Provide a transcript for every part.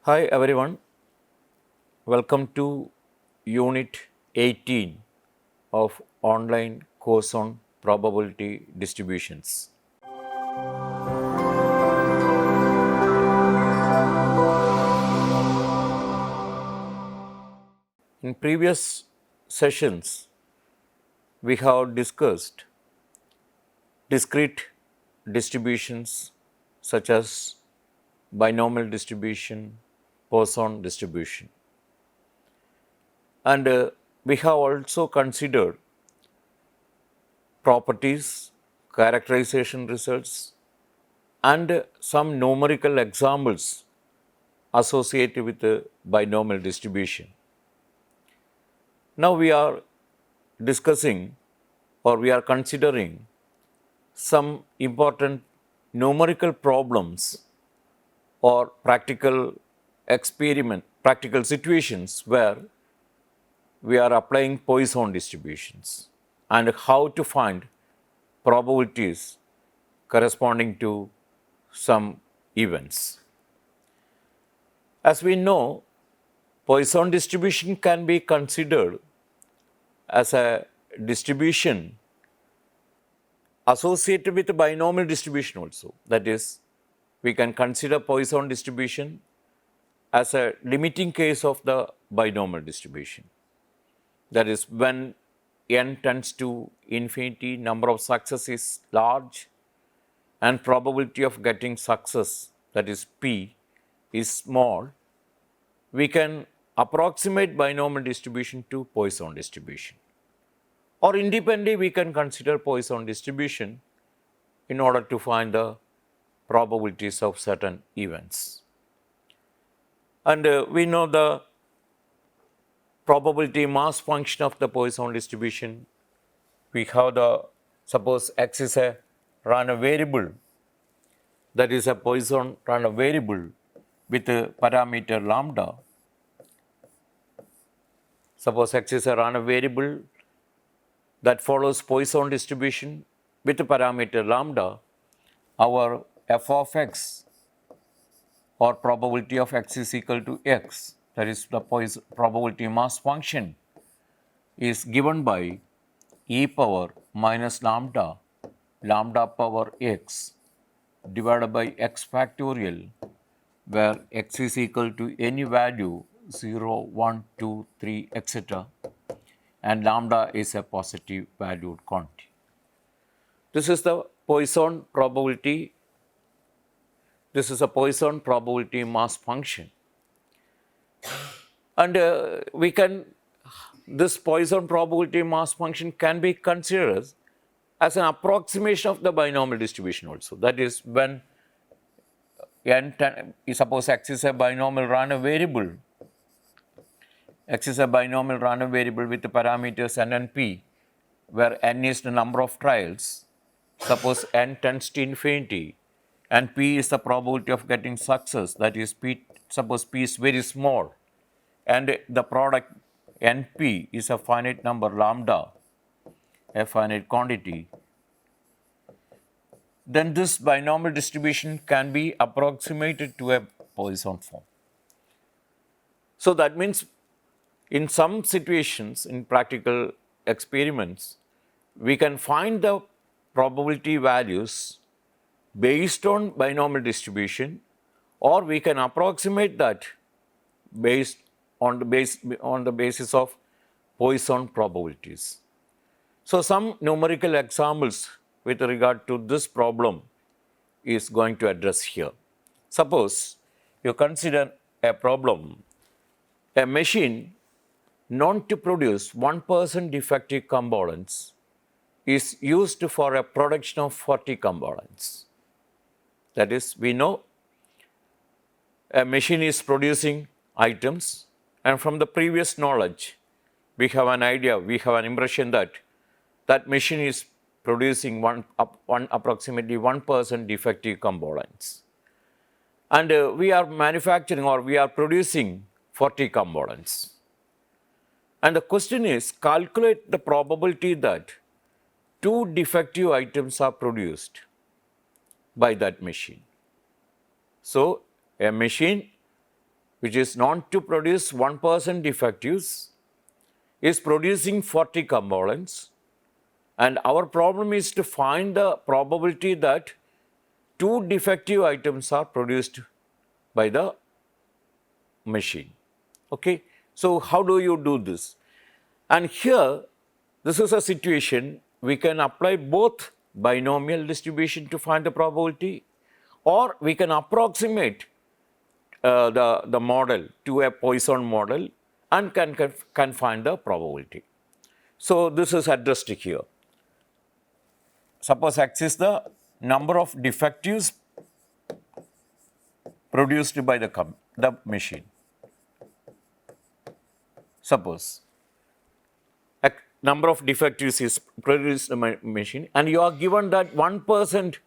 Hi everyone, welcome to Unit 18 of online course on probability distributions. In previous sessions, we have discussed discrete distributions such as binomial distribution, Poisson distribution. And we have also considered properties, characterization results, and some numerical examples associated with the binomial distribution. Now we are discussing or we are considering some important numerical problems or practical situations where we are applying Poisson distributions and how to find probabilities corresponding to some events. As we know, Poisson distribution can be considered as a distribution associated with a binomial distribution also. That is, we can consider Poisson distribution as a limiting case of the binomial distribution. That is, when n tends to infinity, number of success is large and probability of getting success, that is p, is small, we can approximate binomial distribution to Poisson distribution. Or independently, we can consider Poisson distribution in order to find the probabilities of certain events. And we know the probability mass function of the Poisson distribution. We have suppose x is a random variable, that is a Poisson random variable with a parameter lambda. Suppose x is a random variable that follows Poisson distribution with a parameter lambda. Our f of x or probability of x is equal to x, that is the probability mass function, is given by e power minus lambda power x divided by x factorial, where x is equal to any value 0, 1, 2, 3, etc. and lambda is a positive valued quantity. This is the Poisson probability. This is a Poisson probability mass function. And this Poisson probability mass function can be considered as an approximation of the binomial distribution also. That is, when suppose x is a binomial random variable, x is a binomial random variable with the parameters n and p, where n is the number of trials. Suppose n tends to infinity and p is the probability of getting success, that is suppose p is very small and the product np is a finite number lambda, a finite quantity, then this binomial distribution can be approximated to a Poisson form. So that means in some situations, in practical experiments, we can find the probability values based on binomial distribution, or we can approximate that based on the basis of Poisson probabilities. So some numerical examples with regard to this problem is going to address here. Suppose you consider a problem, a machine known to produce 1% defective components is used for a production of 40 components. That is, we know a machine is producing items, and from the previous knowledge, we have an idea, we have an impression that that machine is producing approximately 1% defective components. And we are manufacturing or we are producing 40 components. And the question is, calculate the probability that 2 defective items are produced by that machine. So, a machine which is known to produce 1% defectives, is producing 40 components, and our problem is to find the probability that 2 defective items are produced by the machine. Okay, so how do you do this? And here, this is a situation we can apply both binomial distribution to find the probability, or we can approximate the model to a Poisson model and can find the probability. So this is addressed here. Suppose X is the number of defectives produced by the machine. Suppose number of defectives is produced by the machine, and you are given that 1%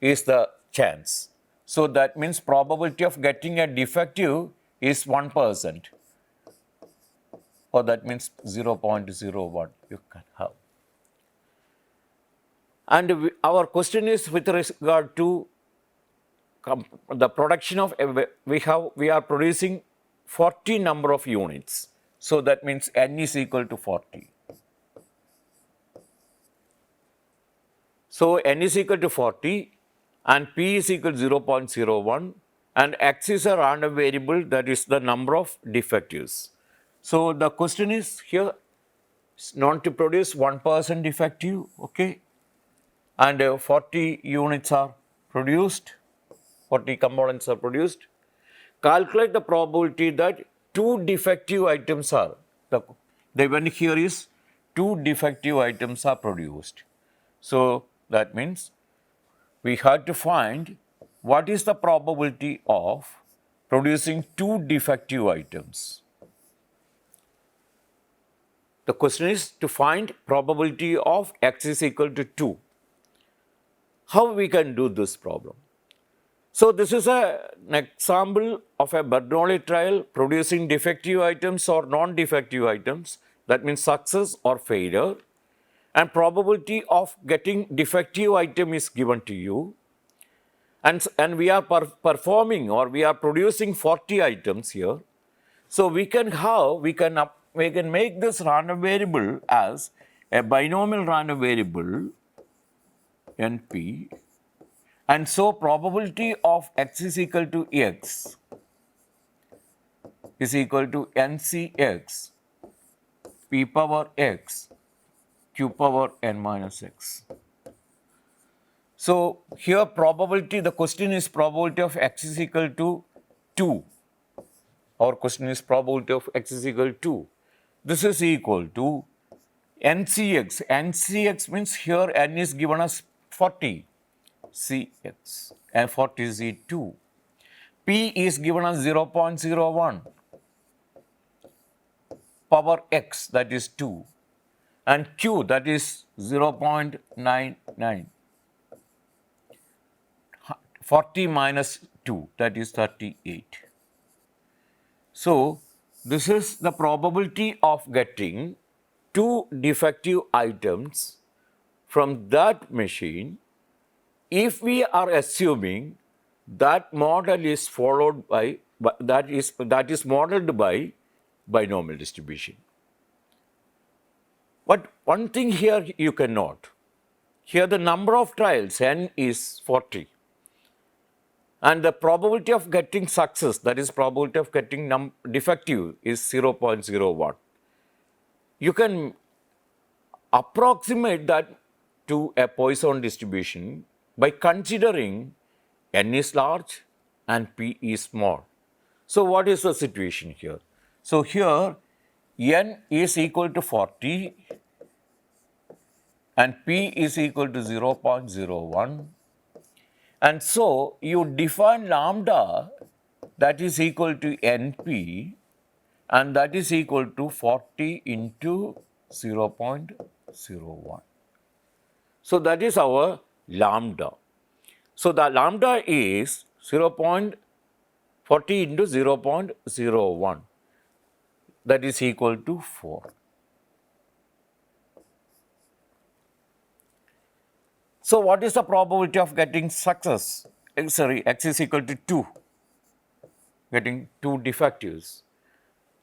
is the chance. So that means probability of getting a defective is 1%, or that means 0.01 you can have. And our question is with regard to the production of, we are producing 40 number of units. So that means n is equal to 40. So n is equal to 40 and p is equal to 0.01, and x is a random variable, that is the number of defectives. So the question is here, known to produce 1% defective, okay, and 40 units are produced, 40 components are produced. Calculate the probability that 2 defective items are, the event here is 2 defective items are produced. So that means we have to find what is the probability of producing 2 defective items. The question is to find probability of x is equal to 2. How we can do this problem? So this is an example of a Bernoulli trial producing defective items or non-defective items, that means success or failure, and probability of getting defective item is given to you, and we are performing, or we are producing 40 items here. So we can make this random variable as a binomial random variable NP, and so probability of x is equal to x is equal to NCX p power x q power n minus x. So here probability, the question is probability of x is equal to 2. Our question is probability of x is equal to 2. This is equal to NCX. NCX means here n is given as 40. CX, and 40 is 2. P is given as 0.01. Power x, that is 2. And Q, that is 0.99. 40 minus 2, that is 38. So this is the probability of getting 2 defective items from that machine, if we are assuming that model is followed by, that is modeled by binomial distribution. But one thing here you can note, here the number of trials, n is 40, and the probability of getting success, that is probability of getting defective, is 0.01. You can approximate that to a Poisson distribution by considering n is large and p is small. So what is the situation here? So here n is equal to 40 and p is equal to 0.01, and so you define lambda, that is equal to np, and that is equal to 40 into 0.01. So that is our lambda. So the lambda is 0.40 into 0.01, that is equal to 4. So what is the probability of getting success? Sorry, x is equal to 2. getting two defectives.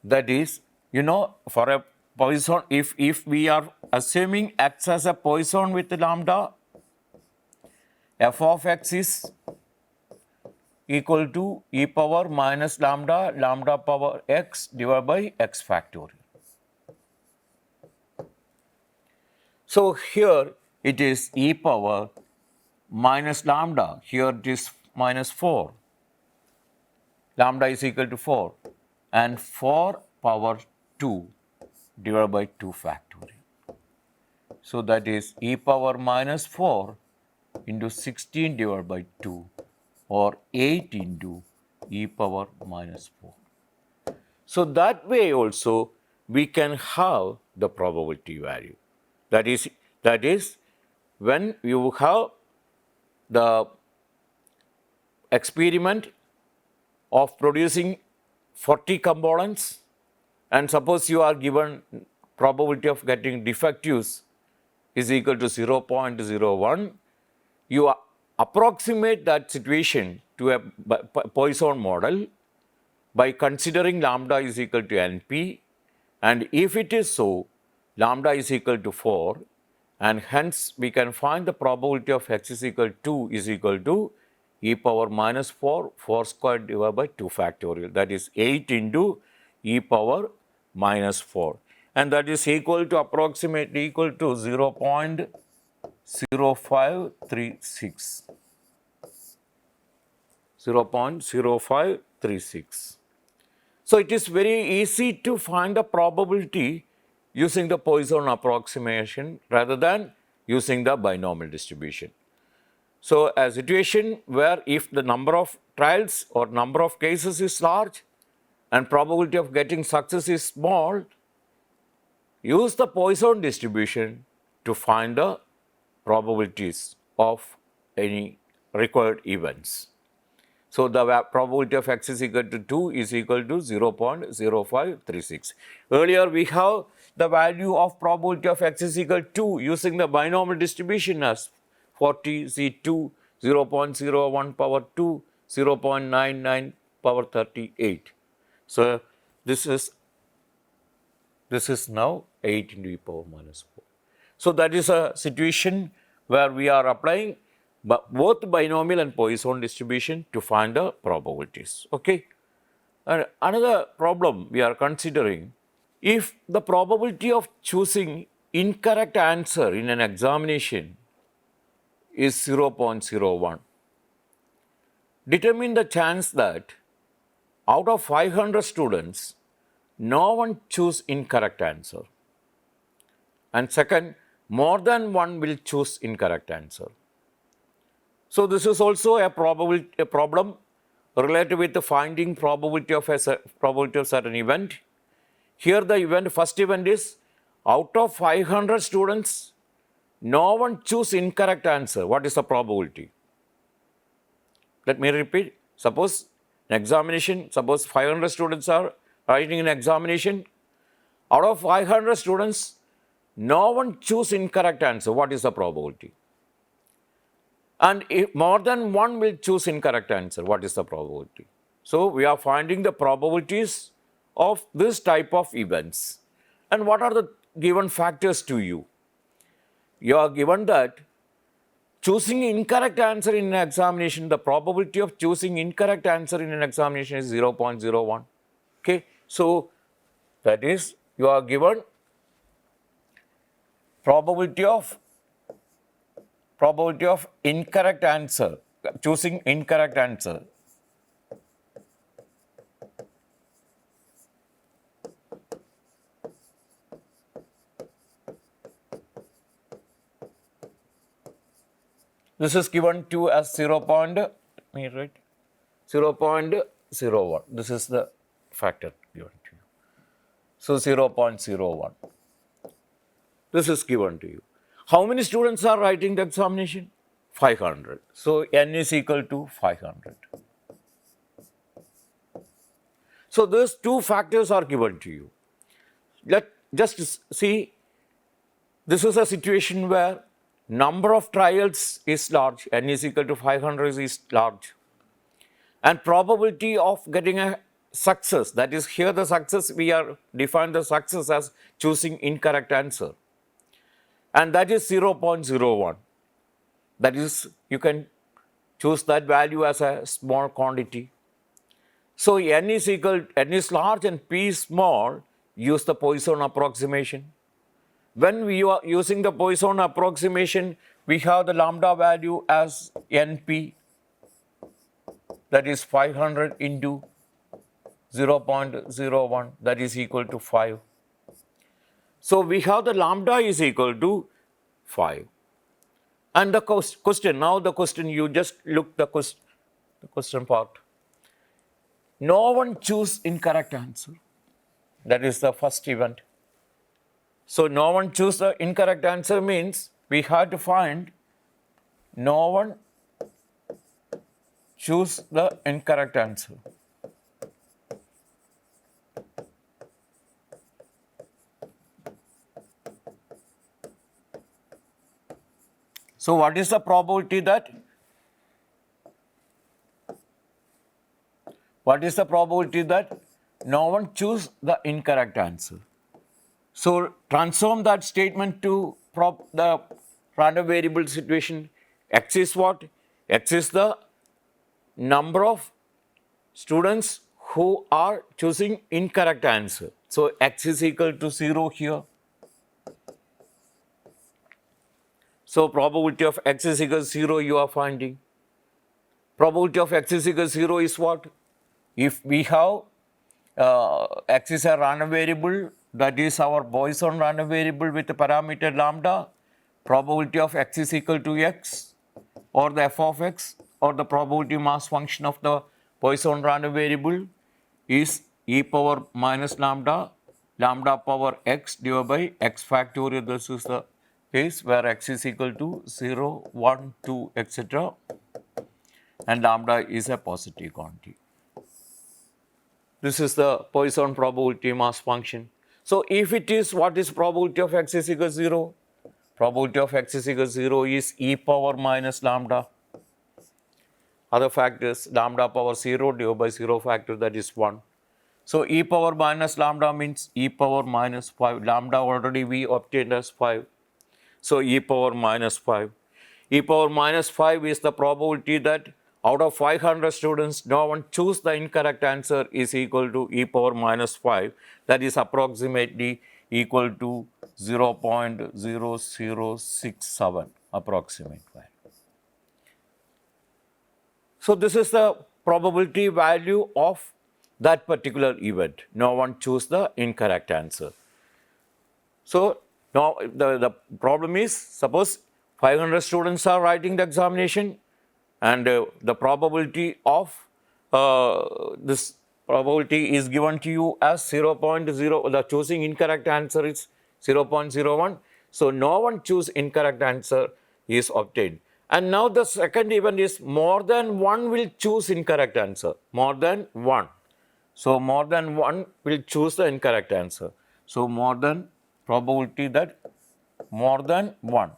That is, for a Poisson, if we are assuming x as a Poisson with lambda, f of x is equal to e power minus lambda, lambda power x divided by x factorial. So here it is e power minus lambda, here it is minus 4, lambda is equal to 4, and 4 power 2 divided by 2 factorial. So that is e power minus 4 into 16 divided by 2, or 8 into e power minus 4. So that way also we can have the probability value. That is when you have the experiment of producing 40 components, and suppose you are given probability of getting defectives is equal to 0.01, you approximate that situation to a Poisson model by considering lambda is equal to NP, and if it is so, lambda is equal to 4, and hence we can find the probability of x is equal to is equal to e power minus 4, 4 squared divided by 2 factorial, that is 8 into e power minus 4, and that is equal to approximately equal to 0.0536. 0.0536. So it is very easy to find the probability using the Poisson approximation rather than using the binomial distribution. So a situation where if the number of trials or number of cases is large and probability of getting success is small, use the Poisson distribution to find the probabilities of any required events. So the probability of x is equal to 2 is equal to 0.0536. Earlier we have the value of probability of x is equal to using the binomial distribution as 40 C2, 0.01 power 2, 0.99 power 38. So this is now 8 into e power minus 4. So that is a situation where we are applying both binomial and Poisson distribution to find the probabilities. Okay. And another problem we are considering, if the probability of choosing incorrect answer in an examination is 0.01, determine the chance that out of 500 students, no one choose incorrect answer. And second, more than one will choose incorrect answer. So this is also a problem related with the finding probability of a certain event. Here the first event is out of 500 students, no one choose incorrect answer. What is the probability? Let me repeat. Suppose an examination, suppose 500 students are writing an examination. Out of 500 students, no one choose incorrect answer. What is the probability? And if more than one will choose incorrect answer, what is the probability? So we are finding the probabilities of this type of events. And what are the given factors to you? You are given that choosing incorrect answer in an examination, the probability of choosing incorrect answer in an examination is 0.01. Okay, so that is you are given probability of incorrect answer, choosing incorrect answer. This is given to as 0.01. This is the factor given to you. So 0.01. This is given to you. How many students are writing the examination? 500. So n is equal to 500. So those two factors are given to you. Let's just see, this is a situation where number of trials is large, n is equal to 500 is large. and probability of getting a success, that is here the success, we are define the success as choosing incorrect answer, and that is 0.01. That is, you can choose that value as a small quantity. So n is large and p is small, use the Poisson approximation. When we are using the Poisson approximation, we have the lambda value as np, that is 500 into 0.01, that is equal to 5. So we have the lambda is equal to 5. And the question, now the question, you just look the question part. No one choose incorrect answer. That is the first event. So no one choose the incorrect answer means we have to find no one choose the incorrect answer. So what is the probability that no one choose the incorrect answer? So transform that statement to the random variable situation. X is what? X is the number of students who are choosing incorrect answer. So X is equal to 0 here. So probability of X is equal to 0 you are finding. Probability of X is equal to 0 is what? If we have X is a random variable, that is our Poisson random variable with the parameter lambda, probability of X is equal to X or the f of X or the probability mass function of the Poisson random variable is e power minus lambda, lambda power X divided by X factorial. This is the case where X is equal to 0, 1, 2, etc. and lambda is a positive quantity. This is the Poisson probability mass function. So if it is, what is probability of X is equal to 0? Probability of X is equal to 0 is e power minus lambda. Other factors, lambda power 0 divided by 0 factor, that is 1. So e power minus lambda means e power minus 5. Lambda already we obtained as 5. So e power minus 5. E power minus 5 is the probability that out of 500 students, no one choose the incorrect answer is equal to e power minus 5. That is approximately equal to 0.0067 approximate value. So this is the probability value of that particular event. No one choose the incorrect answer. So now the problem is, suppose 500 students are writing the examination and the probability of this probability is given to you as 0.0, the choosing incorrect answer is 0.01. So no one choose incorrect answer is obtained. And now the second event is more than one will choose incorrect answer, more than one. So more than one will choose the incorrect answer. So more than probability that more than one.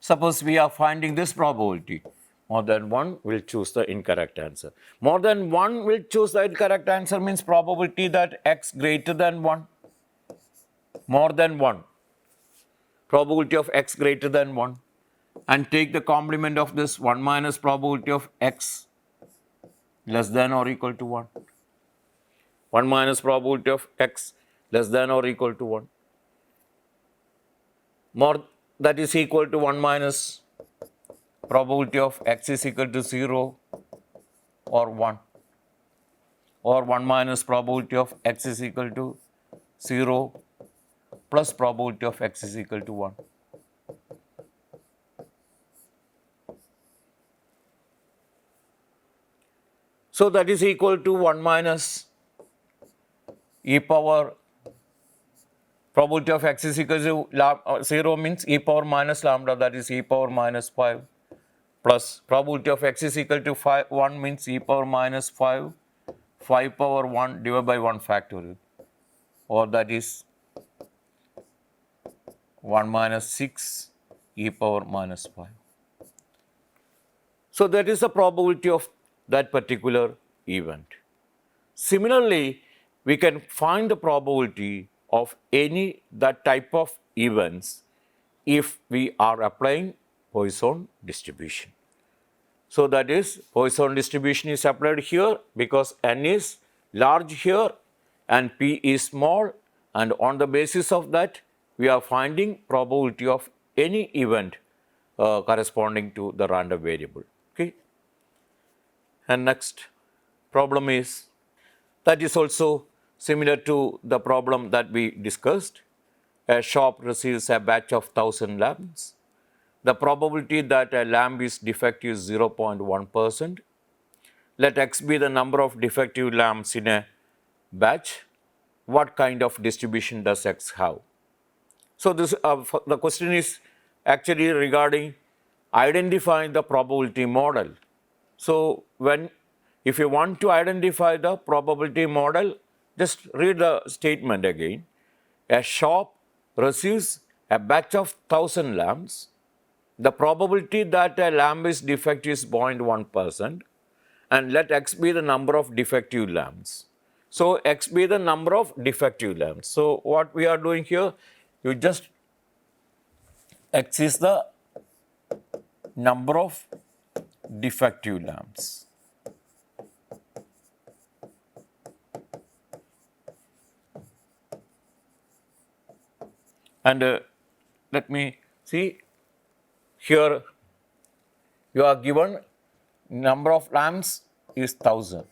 Suppose we are finding this probability, more than one will choose the incorrect answer. More than one will choose the incorrect answer means probability that X greater than 1, more than 1, probability of X greater than 1, and take the complement of this 1 minus probability of X less than or equal to 1. 1 minus probability of X less than or equal to 1. More, that is equal to 1 minus probability of X is equal to 0 or 1, or 1 minus probability of X is equal to 0 plus probability of X is equal to 1. So that is equal to 1 minus e power probability of X is equal to 0 means e power minus lambda, that is e power minus 5 plus probability of x is equal to 1 means e power minus 5, 5 power 1 divided by 1 factorial, or that is 1 minus 6 e power minus 5. So that is the probability of that particular event. Similarly, we can find the probability of any that type of events if we are applying Poisson distribution. So that is Poisson distribution is applied here because n is large here and p is small, and on the basis of that we are finding probability of any event corresponding to the random variable. Okay. And next problem is, that is also similar to the problem that we discussed. A shop receives a batch of 1000 lamps. The probability that a lamp is defective is 0.1%. Let x be the number of defective lamps in a batch. What kind of distribution does x have? So this the question is actually regarding identifying the probability model. So if you want to identify the probability model, just read the statement again. A shop receives a batch of 1000 lamps. The probability that a lamp is defective is 0.1%, and let x be the number of defective lamps. So x be the number of defective lamps. So what we are doing here, you just x is the number of defective lamps. And let me see, here you are given number of lamps is 1000.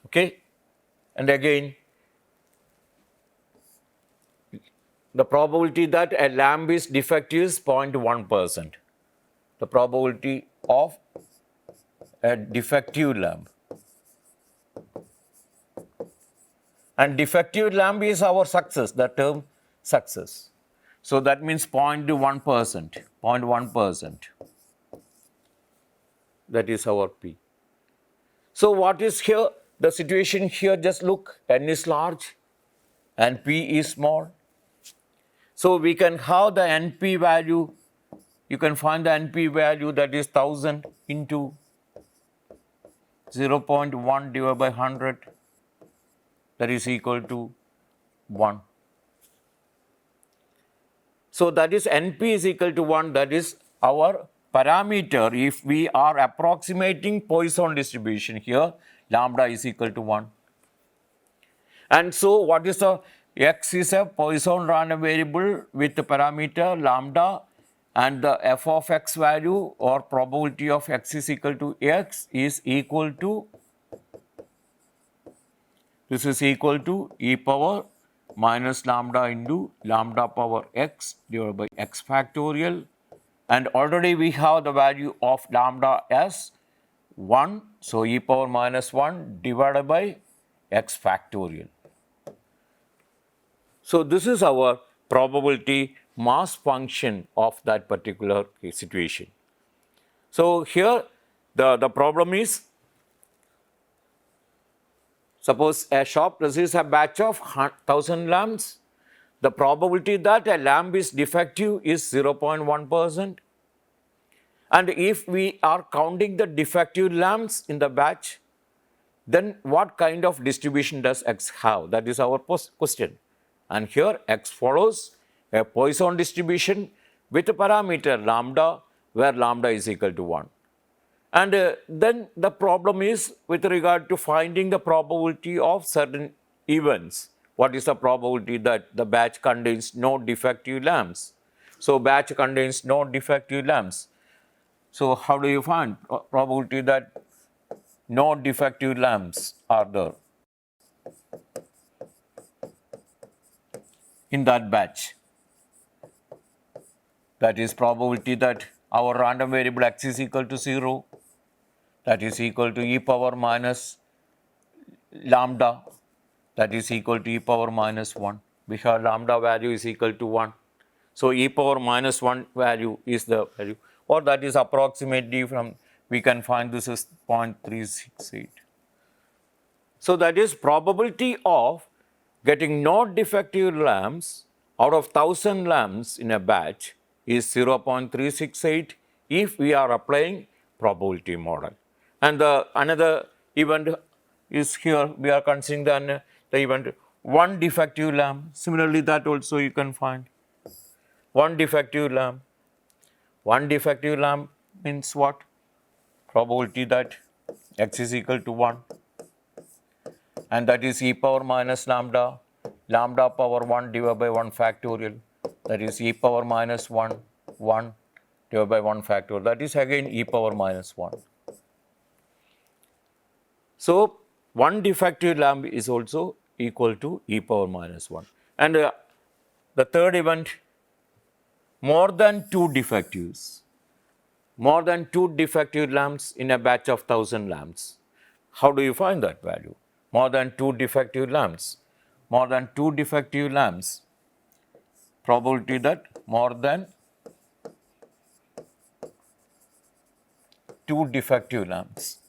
Okay, and again the probability that a lamp is defective is 0.1%. The probability of a defective lamp. And defective lamp is our success, the term success. So that means 0.1%, 0.1%. That is our P. So what is here? The situation here, just look, n is large and P is small. So we can have the NP value, you can find the NP value, that is 1000 into 0.1 divided by 100, that is equal to 1. So that is NP is equal to 1, that is our parameter. If we are approximating Poisson distribution here, lambda is equal to 1. And so what is the x is a Poisson random variable with the parameter lambda, and the f of x value or probability of x is equal to x is equal to, this is equal to e power minus lambda into lambda power x divided by x factorial, and already we have the value of lambda as 1, so e power minus 1 divided by x factorial. So this is our probability mass function of that particular situation. So here the problem is, suppose a shop receives a batch of 1000 lamps. The probability that a lamp is defective is 0.1%. And if we are counting the defective lamps in the batch, then what kind of distribution does x have? That is our question. And here x follows a Poisson distribution with a parameter lambda, where lambda is equal to 1. And then the problem is with regard to finding the probability of certain events. What is the probability that the batch contains no defective lamps? So batch contains no defective lamps. So how do you find probability that no defective lamps are there in that batch? That is probability that our random variable x is equal to 0, that is equal to e power minus lambda, that is equal to e power minus 1. We have lambda value is equal to 1. So e power minus 1 value is the value. or that is approximately from, we can find this is 0.368. So that is probability of getting not defective lamps out of 1000 lamps in a batch is 0.368 if we are applying probability model. And the another event is here, we are considering the event one defective lamp. Similarly, that also you can find one defective lamp. One defective lamp means what? Probability that x is equal to 1, and that is e power minus lambda, lambda power 1 divided by 1 factorial, that is e power minus 1, 1 divided by 1 factorial, that is again e power minus 1. So, one defective lamp is also equal to e power minus 1. And the third event, more than 2 defectives. More than 2 defective lamps in a batch of 1000 lamps. How do you find that value? More than 2 defective lamps. More than 2 defective lamps. Probability that more than 2 defective lamps.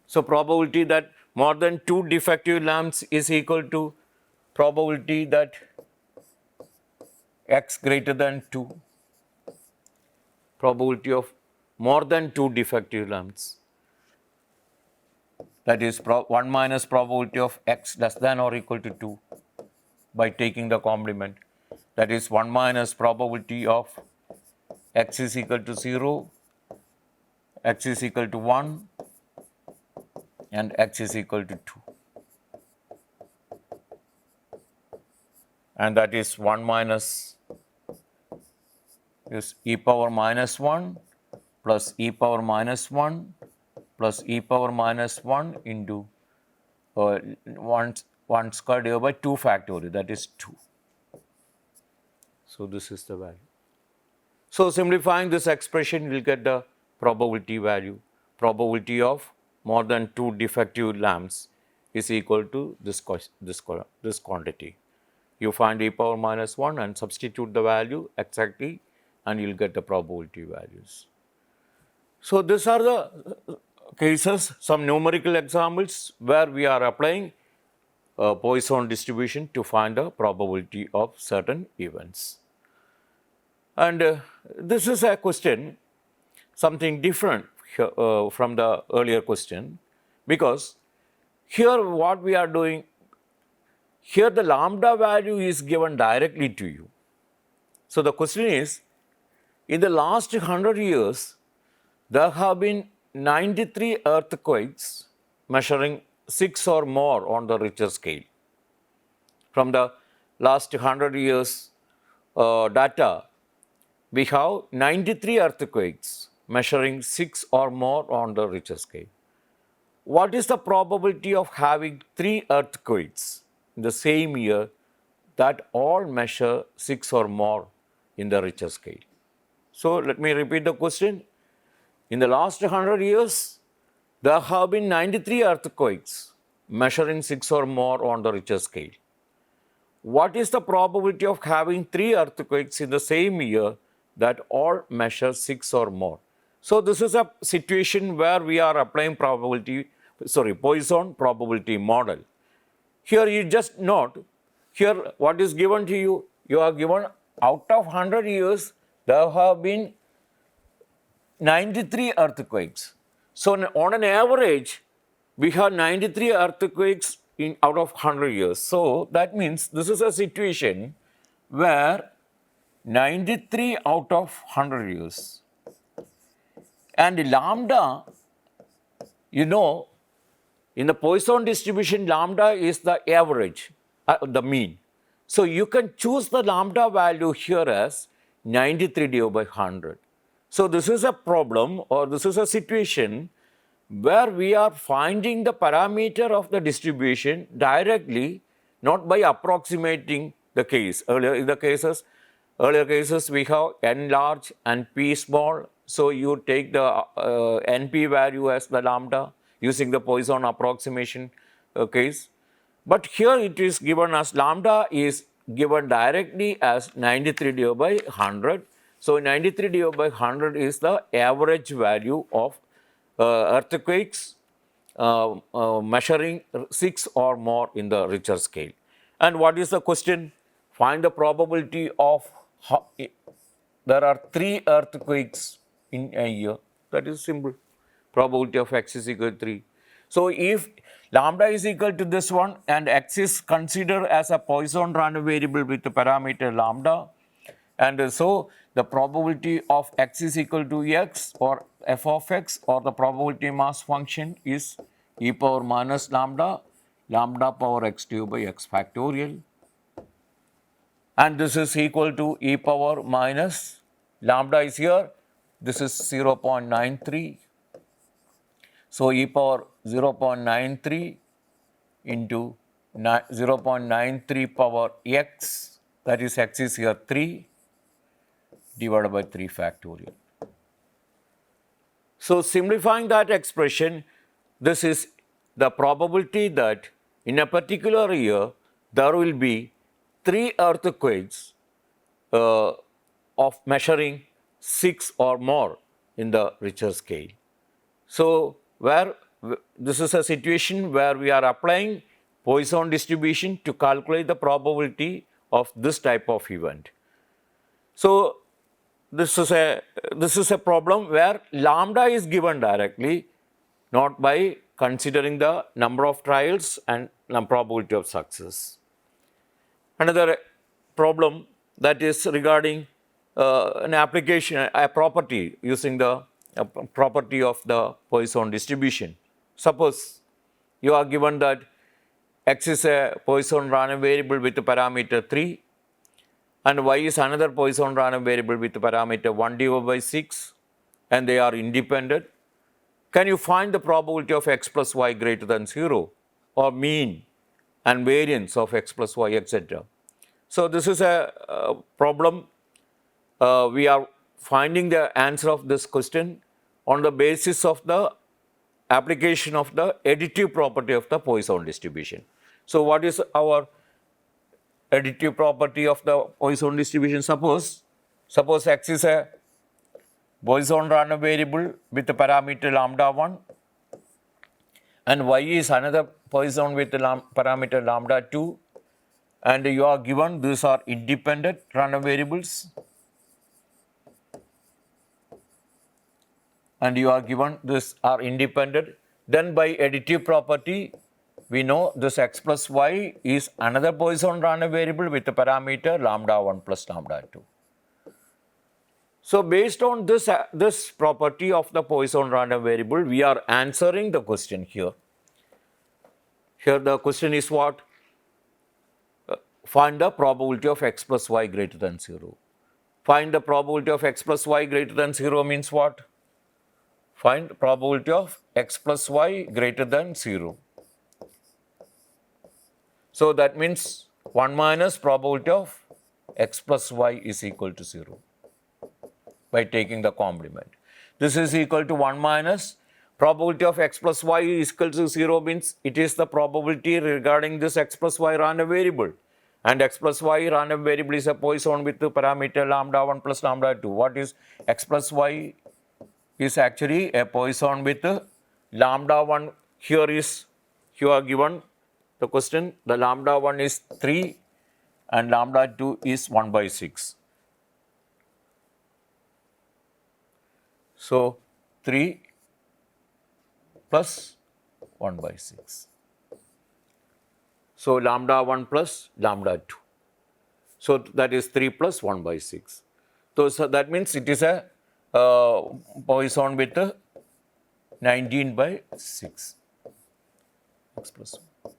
So, probability that more than 2 defective lamps is equal to probability that x greater than 2, probability of more than 2 defective lamps, that is 1 minus probability of x less than or equal to 2 by taking the complement, that is 1 minus probability of x is equal to 0, x is equal to 1 and x is equal to 2. And that is 1 minus is e power minus 1 plus e power minus 1 plus e power minus 1 into 1 square divided by 2 factorial, that is 2. So, this is the value. So, simplifying this expression, we will get the probability value. Probability of more than 2 defective lamps is equal to this quantity. You find e power minus 1 and substitute the value exactly, and you will get the probability values. So, these are the cases, some numerical examples where we are applying Poisson distribution to find the probability of certain events. And this is a question, something different from the earlier question, because here what we are doing, here the lambda value is given directly to you. So, the question is, in the last 100 years, there have been 93 earthquakes measuring 6 or more on the Richter scale. From the last 100 years data, we have 93 earthquakes measuring 6 or more on the Richter scale. What is the probability of having 3 earthquakes in the same year that all measure 6 or more in the Richter scale? So, let me repeat the question. In the last 100 years, there have been 93 earthquakes measuring 6 or more on the Richter scale. What is the probability of having 3 earthquakes in the same year that all measure 6 or more? So, this is a situation where we are applying Poisson probability model. Here you just note, here what is given to you, you are given out of 100 years, there have been 93 earthquakes. So, on an average, we have 93 earthquakes out of 100 years. So, that means this is a situation where 93 out of 100 years. And lambda, you know, in the Poisson distribution, lambda is the average, the mean. So, you can choose the lambda value here as 93 divided by 100. So, this is a problem, or this is a situation where we are finding the parameter of the distribution directly, not by approximating the case. Earlier cases we have n large and p small. So, you take the NP value as the lambda using the Poisson approximation case. But here it is given as lambda is given directly as 93 divided by 100. So 93 divided by 100 is the average value of earthquakes measuring 6 or more in the Richter scale. And what is the question? Find the probability of there are 3 earthquakes in a year. That is simple. Probability of x is equal to 3. So if lambda is equal to this one and x is considered as a Poisson random variable with the parameter lambda, and so the probability of x is equal to x or f of x or the probability mass function is e power minus lambda, lambda power x cube by x factorial. And this is equal to e power minus lambda is here, this is 0.93. So e power 0.93 into 0.93 power x, that is x is here 3 divided by 3 factorial. So simplifying that expression, this is the probability that in a particular year there will be 3 earthquakes of measuring 6 or more in the Richter scale. So where this is a situation where we are applying Poisson distribution to calculate the probability of this type of event. So this is a problem where lambda is given directly, not by considering the number of trials and probability of success. Another problem that is regarding an application, a property using the property of the Poisson distribution. Suppose you are given that x is a Poisson random variable with the parameter 3 and y is another Poisson random variable with the parameter 1 divided by 6 and they are independent. Can you find the probability of x plus y greater than 0 or mean and variance of x plus y, etc.? So this is a problem. We are finding the answer of this question on the basis of the application of the additive property of the Poisson distribution. So what is our additive property of the Poisson distribution? Suppose x is a Poisson random variable with the parameter lambda 1 and y is another Poisson with the parameter lambda 2, and you are given these are independent random variables and you are given this are independent, then by additive property we know this x plus y is another Poisson random variable with the parameter lambda 1 plus lambda 2. So based on this property of the Poisson random variable, we are answering the question here. Here the question is what? Find the probability of x plus y greater than 0. Find the probability of x plus y greater than 0 means what? Find probability of x plus y greater than 0. So that means 1 minus probability of x plus y is equal to 0 by taking the complement. This is equal to 1 minus probability of x plus y is equal to 0 means it is the probability regarding this x plus y random variable. And x plus y random variable is a Poisson with the parameter lambda 1 plus lambda 2. What is x plus y? Is actually a Poisson with lambda 1. Here is, you are given the question, the lambda 1 is 3 and lambda 2 is 1 by 6. So 3 plus 1 by 6. So lambda 1 plus lambda 2. So that is 3 plus 1 by 6. So that means it is a Poisson with 19 by 6. X plus 1.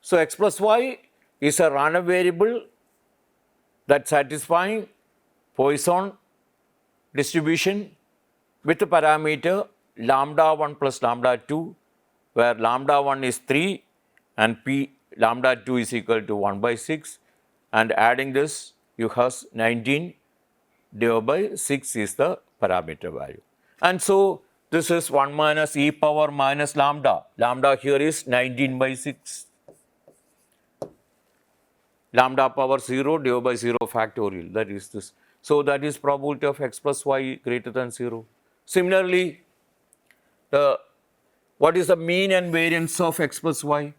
So x plus y is a random variable that satisfying Poisson distribution with the parameter lambda 1 plus lambda 2, where lambda 1 is 3 and lambda 2 is equal to 1 by 6, and adding this you have 19 divided by 6 is the parameter value. And so this is 1 minus e power minus lambda. Lambda here is 19 by 6. lambda power 0 divided by 0 factorial, that is this. So that is probability of x plus y greater than 0. Similarly, what is the mean and variance of x plus y?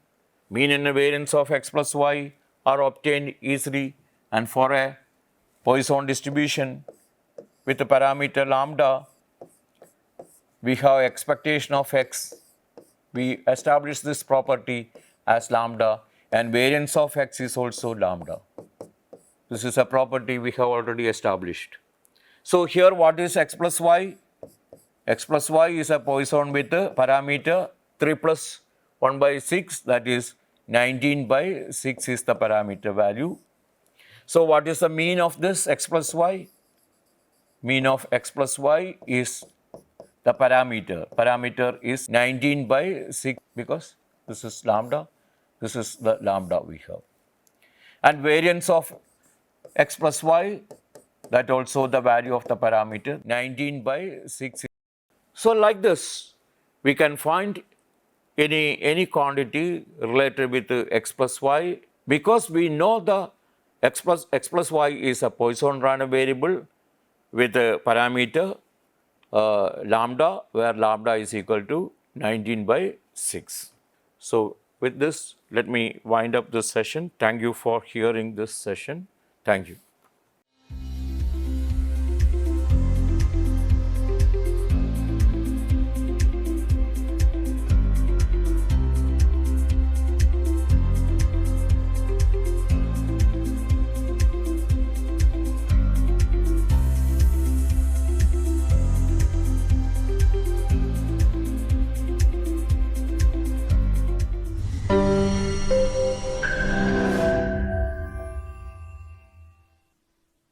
Mean and variance of x plus y are obtained easily, and for a Poisson distribution with the parameter lambda, we have expectation of x. We establish this property as lambda, and variance of x is also lambda. This is a property we have already established. So here what is x plus y? X plus y is a Poisson with the parameter 3 plus 1 by 6, that is 19 by 6 is the parameter value. So what is the mean of this x plus y? Mean of x plus y is the parameter. Parameter is 19 by 6 because this is lambda. This is the lambda we have. And variance of x plus y, that also the value of the parameter 19 by 6. So like this, we can find any quantity related with x plus y, because we know the x plus y is a Poisson random variable with a parameter lambda, where lambda is equal to 19 by 6. So with this, let me wind up this session. Thank you for hearing this session. Thank you.